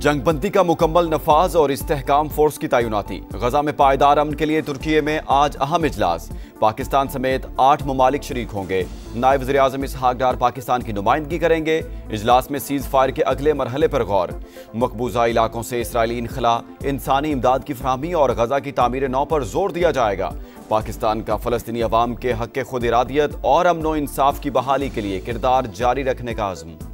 जंगबंदी का मुकम्मल नफाज और इस्तेहकाम फोर्स की तैनाती। गजा में पायदार अमन के लिए तुर्की में आज अहम इजलास। पाकिस्तान समेत 8 ममालिक शरीक होंगे। नायब वज़ीर आज़म इसहाक डार पाकिस्तान की नुमाइंदगी करेंगे। इजलास में सीज फायर के अगले मरहले पर गौर। मकबूजा इलाकों से इसराइली इनखला, इंसानी इमदाद की फराहमी और गजा की तामीर नौ पर जोर दिया जाएगा। पाकिस्तान का फ़लस्तीनी अवाम के हक़ खुद इरादियत और अमन व इंसाफ की बहाली के लिए किरदार जारी रखने का अज़्म।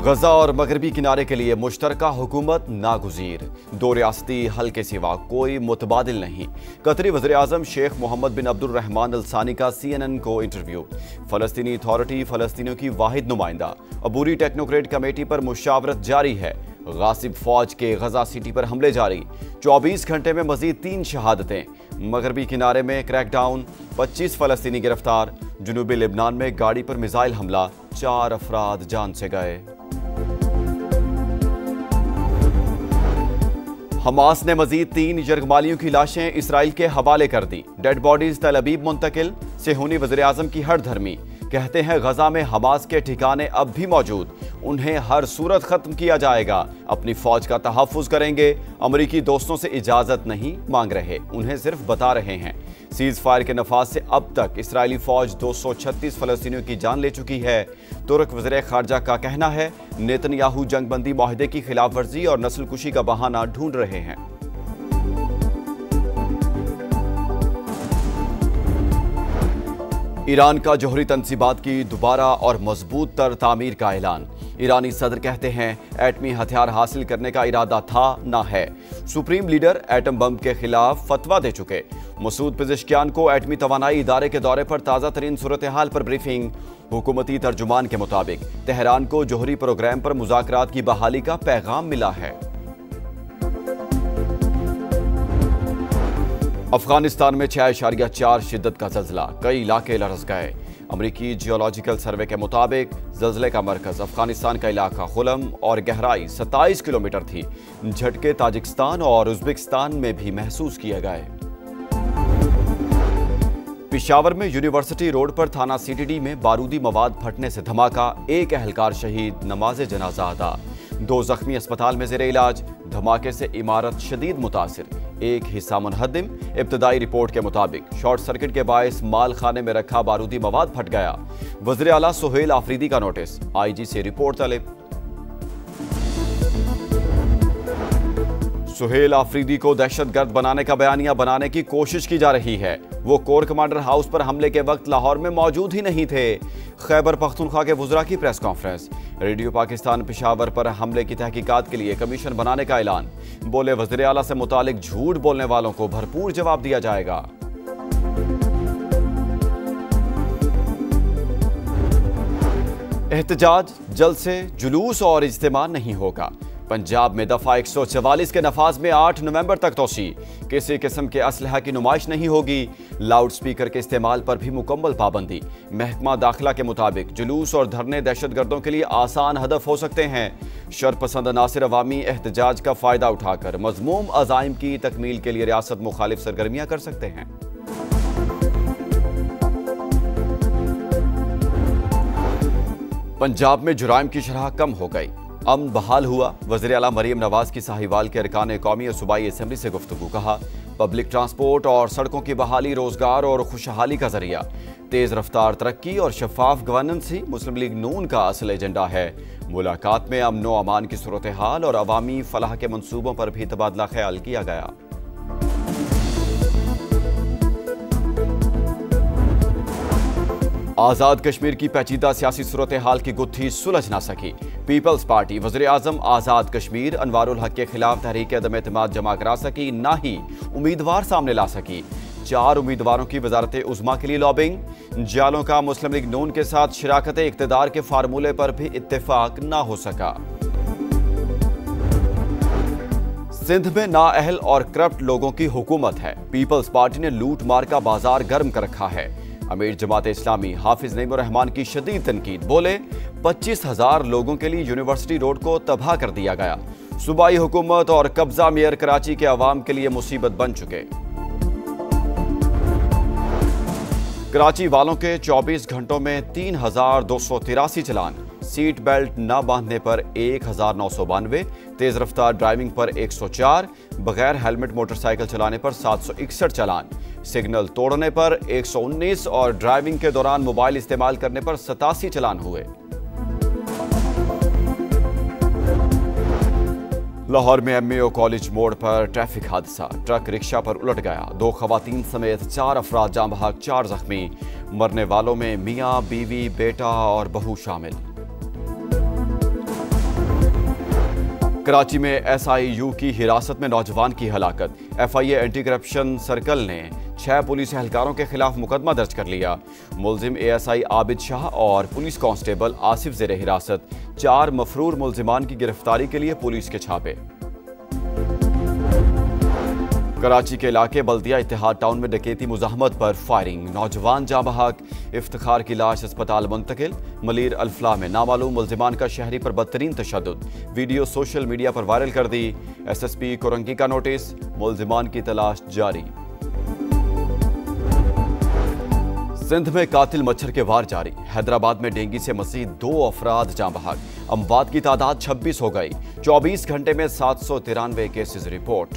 गजा और मगरबी किनारे के लिए मुश्तरका हुकूमत नागुज़ीर। 2 रियासती हल के सिवा कोई मुतबादिल नहीं। कतरी वज़ीर आज़म शेख मोहम्मद बिन अब्दुर्रहमान अल सानी का CNN को इंटरव्यू। फ़लस्तीनी अथॉरिटी फ़लस्तीनियों की वाहिद नुमाइंदा। अबूरी टेक्नोक्रेट कमेटी पर मुशावरत जारी है। गासिब फौज के गजा सिटी पर हमले जारी। 24 घंटे में मजीद 3 शहादतें। मगरबी किनारे में क्रैकडाउन, 25 फ़लस्तीनी गिरफ्तार। जुनूबी लेबनान में गाड़ी पर मिसाइल हमला, 4 अफराद जान से गए। हमास ने मजीद 3 यरगमालियों की लाशें इसराइल के हवाले कर दी। डेड बॉडीज तल अबीब मुंतकिल। सेहूनी वज़ीर आज़म की हर धर्मी कहते हैं गजा में हमास के ठिकाने अब भी मौजूद, उन्हें हर सूरत खत्म किया जाएगा। अपनी फौज का तहफ़्फ़ुज़ करेंगे। अमरीकी दोस्तों से इजाज़त नहीं मांग रहे, उन्हें सिर्फ बता रहे हैं। सीज फायर के नफाज से अब तक इसराइली फौज 236 फ़लस्तीनियों की जान ले चुकी है। तुर्क वज़ीर ख़ारजा का कहना है नेतन्याहू जंगबंदी माहिदे की खिलाफ वर्जी और नस्ल कुशी का बहाना ढूंढ रहे हैं। ईरान का जौहरी तनसीबात की दोबारा और मजबूत तर तामीर का ऐलान। ईरानी सदर कहते हैं एटमी हथियार हासिल करने का इरादा था ना है। सुप्रीम लीडर एटम बम के खिलाफ फतवा दे चुके। मसूद पेज़ेश्कियान को एटमी तवानाई इदारे के दौरे पर ताज़ा तरीन सूरत हाल पर ब्रीफिंग। हुकूमती तर्जुमान के मुताबिक तेहरान को जौहरी प्रोग्राम पर मुज़ाकरात की बहाली का पैगाम मिला है। अफगानिस्तान में 6.4 शिद्दत का ज़ल्ज़ला, कई इलाके लरज़ गए। अमरीकी जियोलॉजिकल सर्वे के मुताबिक ज़ल्ज़ले का मरकज़ अफगानिस्तान का इलाका खुलम और गहराई 27 किलोमीटर थी। झटके ताजिकिस्तान और उज़्बेकिस्तान में भी महसूस किए गए। पेशावर में यूनिवर्सिटी रोड पर थाना CTD में बारूदी मवाद फटने से धमाका, 1 अहलकार शहीद, नमाज जनाजा अदा। 2 जख्मी अस्पताल में ज़ेरे इलाज। धमाके से इमारत शदीद मुतासिर, एक हिस्सा मुनहदिम। इब्तदाई रिपोर्ट के मुताबिक शॉर्ट सर्किट के बायस माल खाने में रखा बारूदी मवाद फट गया। वज़ीर आला सुहेल आफरीदी का नोटिस, IG से रिपोर्ट तलब। सुहेल आफरीदी को दहशतगर्द बनाने का बयानिया बनाने की कोशिश की जा रही है। वो कोर कमांडर हाउस पर हमले के वक्त लाहौर में मौजूद ही नहीं थे। खैबर पख्तूनख्वा के वुज़रा की press conference. Radio Pakistan Peshawar पर हमले की तहकीकात के लिए कमीशन बनाने का ऐलान। बोले वज़ीर आला से मुतालिक झूठ बोलने वालों को भरपूर जवाब दिया जाएगा। एहतजाज, जलसे, जुलूस और इज्तिमा नहीं होगा। पंजाब में दफा 144 के नफाज में 8 नवंबर तक तोसी। किसी किस्म के असलहा की नुमाइश नहीं होगी। लाउड स्पीकर के इस्तेमाल पर भी मुकम्मल पाबंदी। महकमा दाखिला के मुताबिक जुलूस और धरने दहशतगर्दों के लिए आसान हदफ हो सकते हैं। शरपसंद अनासिर अवामी एहतजाज का फ़ायदा उठाकर मज़मूम अज़ाइम की तकमील के लिए रियासत मुखालिफ सरगर्मियाँ कर सकते हैं। पंजाब में जुराइम की शरह कम हो गई, अमन बहाल हुआ। वज़ीर आला मरीम नवाज की साहिवाल के अरकान कौमी और सूबाई असम्बली से गुफ्तगू। कहा पब्लिक ट्रांसपोर्ट और सड़कों की बहाली रोजगार और खुशहाली का जरिया। तेज़ रफ्तार तरक्की और शफाफ गवर्नेंस ही मुस्लिम लीग नून का असल एजेंडा है। मुलाकात में अमन व अमान की सूरत हाल और अवामी फलाह के मंसूबों पर भी तबादला ख्याल किया गया। आज़ाद कश्मीर की पेचीदा सियासी सूरत हाल की गुत्थी सुलझ ना सकी। पीपल्स पार्टी वज़ीर आज़म आज़ाद कश्मीर अनवारुल हक के खिलाफ तहरीक अदम एतमाद जमा करा सकी, ना ही उम्मीदवार सामने ला सकी। 4 उम्मीदवारों की वजारत उज़्मा के लिए लॉबिंग। जालों का मुस्लिम लीग नून के साथ शराकत इक़्तिदार के फार्मूले पर भी इत्तेफाक ना हो सका। सिंध में नाअहल और करप्ट लोगों की हुकूमत है। पीपल्स पार्टी ने लूट मार का बाजार गर्म कर रखा है। अमीर जमात इस्लामी हाफिज नईमुर रहमान की शदीद तनकीद। बोले 25,000 लोगों के लिए यूनिवर्सिटी रोड को तबाह कर दिया गया। सूबाई हुकूमत और कब्जा मेयर कराची के अवाम के लिए मुसीबत बन चुके। कराची वालों के 24 घंटों में 3,283 चलान, सीट बेल्ट न बांधने पर 1,992, तेज रफ्तार ड्राइविंग पर 104, बगैर हेलमेट मोटरसाइकिल चलाने पर 761 चालान, सिग्नल तोड़ने पर 119 और ड्राइविंग के दौरान मोबाइल इस्तेमाल करने पर 87 चालान हुए। लाहौर में एमएओ कॉलेज मोड़ पर ट्रैफिक हादसा, ट्रक रिक्शा पर उलट गया, 2 खवातीन समेत 4 अफराद जाँ बहक, 4 जख्मी। मरने वालों में मियाँ, बीवी, बेटा और बहू शामिल। कराची में एसआईयू की हिरासत में नौजवान की हलाकत, एफआईए एंटी करप्शन सर्कल ने 6 पुलिस एहलकारों के खिलाफ मुकदमा दर्ज कर लिया। मुलजिम एएसआई आबिद शाह और पुलिस कांस्टेबल आसिफ जेर हिरासत, 4 मफरूर मुलजिमान की गिरफ्तारी के लिए पुलिस के छापे। कराची के इलाके बल्दिया इत्तेहाद टाउन में डकैती मुजाहमत पर फायरिंग, नौजवान जाँ बहक, इफ्तिखार की लाश अस्पताल मुंतकिल। मलीर अल्फला में नामालूम मुलजिमान का शहरी पर बदतरीन तशद्दुद, वीडियो सोशल मीडिया पर वायरल कर दी। एसएसपी कोरंगी का नोटिस, मुलजिमान की तलाश जारी। सिंध में कातिल मच्छर के वार जारी, हैदराबाद में डेंगू से मजीद 2 अफराद जाँ बहक, अमवात की तादाद 26 हो गई। 24 घंटे में 793 केसेस रिपोर्ट।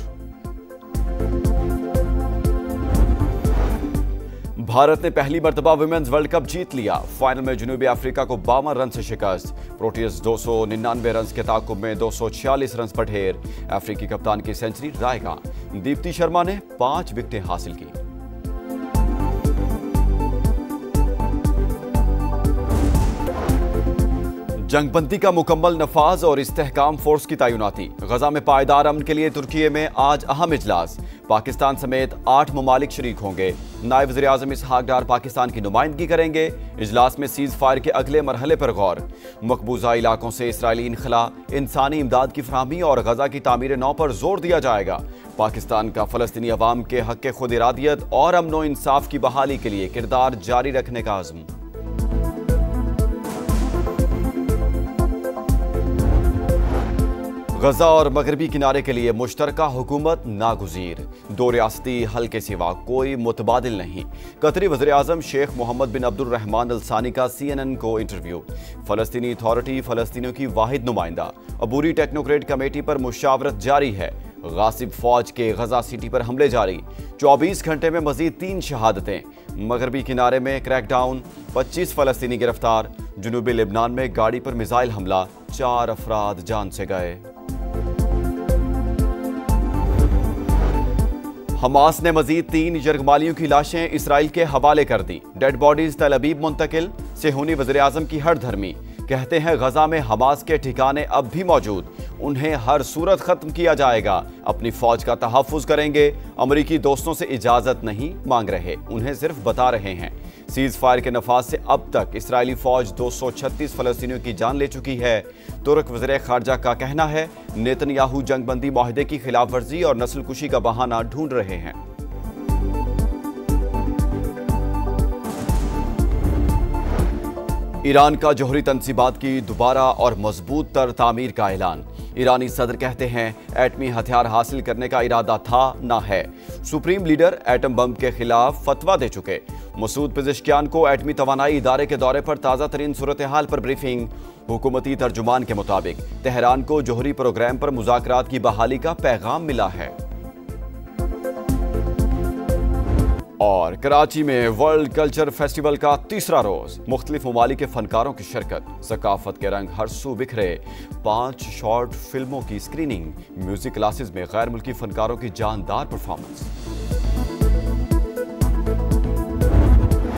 भारत ने पहली मर्तबा वुमेन्स वर्ल्ड कप जीत लिया, फाइनल में जनूबी अफ्रीका को 52 रन से शिकस्त। प्रोटियस 299 रन के ताकुब में 246 रन पर ढेर। अफ्रीकी कप्तान की सेंचुरी रायगा, दीप्ति शर्मा ने 5 विकेटें हासिल की। जंगबंदी का मुकम्मल नफाज और इस्तेहकाम फोर्स की तैनाती। गजा में पायदार अमन के लिए तुर्की में आज अहम इजलास, पाकिस्तान समेत 8 ममालिक शरीक होंगे। नायब वज़ीर-ए-आज़म इसहाक डार पाकिस्तान की नुमाइंदगी करेंगे। इजलास में सीज फायर के अगले मरहले पर गौर। मकबूजा इलाकों से इसराइली इनखला, इंसानी इमदाद की फराहमी और गजा की तामीर नौ पर जोर दिया जाएगा। पाकिस्तान का फ़लस्तीनी अवाम के हक़ के खुद इरादियत और अमन व इंसाफ की बहाली के लिए किरदार जारी रखने का अज़्म। गजा और मगरबी किनारे के लिए मुश्तरका हुकूमत नागुज़ीर, 2 रियासती हल के सिवा कोई मुतबादिल नहीं। कतरी वज़ीर-ए-आज़म शेख मोहम्मद बिन अब्दुर्रहमान अल सानी का CNN को इंटरव्यू। फ़लस्तीनी अथॉरिटी फ़लस्तीनियों की वाहिद नुमाइंदा, अबूरी टेक्नोक्रेट कमेटी पर मुशावरत जारी है। गासिब फौज के गजा सिटी पर हमले जारी, 24 घंटे में मजीद 3 शहादतें। मगरबी किनारे में क्रैकडाउन, 25 फ़लस्तीनी गिरफ्तार। जनूबी लेबनान में गाड़ी पर मिसाइल हमला, 4 अफराद जान से गए। हमास ने मजीद 3 यरगमालियों की लाशें इसराइल के हवाले कर दी, डेड बॉडीज तल अबीब मुंतकिल। सेहूनी वज़ीर-ए-आज़म की हर धर्मी, कहते हैं गजा में हमास के ठिकाने अब भी मौजूद, उन्हें हर सूरत खत्म किया जाएगा। अपनी फौज का तहफ़्फ़ुज़ करेंगे। अमरीकी दोस्तों से इजाज़त नहीं मांग रहे, उन्हें सिर्फ बता रहे हैं। सीज फायर के नफाज से अब तक इसराइली फौज 236 फ़लस्तीनियों की जान ले चुकी है। तुर्क वज़ीर ख़ारजा का कहना है नेतन्याहू जंगबंदी माहिदे की खिलाफ वर्जी और नस्ल कुशी का बहाना ढूंढ रहे हैं। ईरान का जौहरी तनसीबात की दोबारा और मजबूत तर तामीर का ऐलान। ईरानी सदर कहते हैं एटमी हथियार हासिल करने का इरादा था ना है। सुप्रीम लीडर एटम बम के खिलाफ फतवा दे चुके। मसूद पेज़ेश्कियान को एटमी तवानाई इदारे के दौरे पर ताज़ा तरीन सूरत हाल पर ब्रीफिंग। हुकूमती तर्जुमान के मुताबिक तेहरान को जौहरी प्रोग्राम पर मुज़ाकरात की बहाली का पैगाम मिला है। और कराची में वर्ल्ड कल्चर फेस्टिवल का 3रा रोज, मुख्तलिफ ममालिक के फनकारों की शिरकत, सकाफत के रंग हर सू बिखरे। 5 शॉर्ट फिल्मों की स्क्रीनिंग, म्यूजिक क्लासेस में गैर मुल्की फनकारों की जानदार परफॉर्मेंस।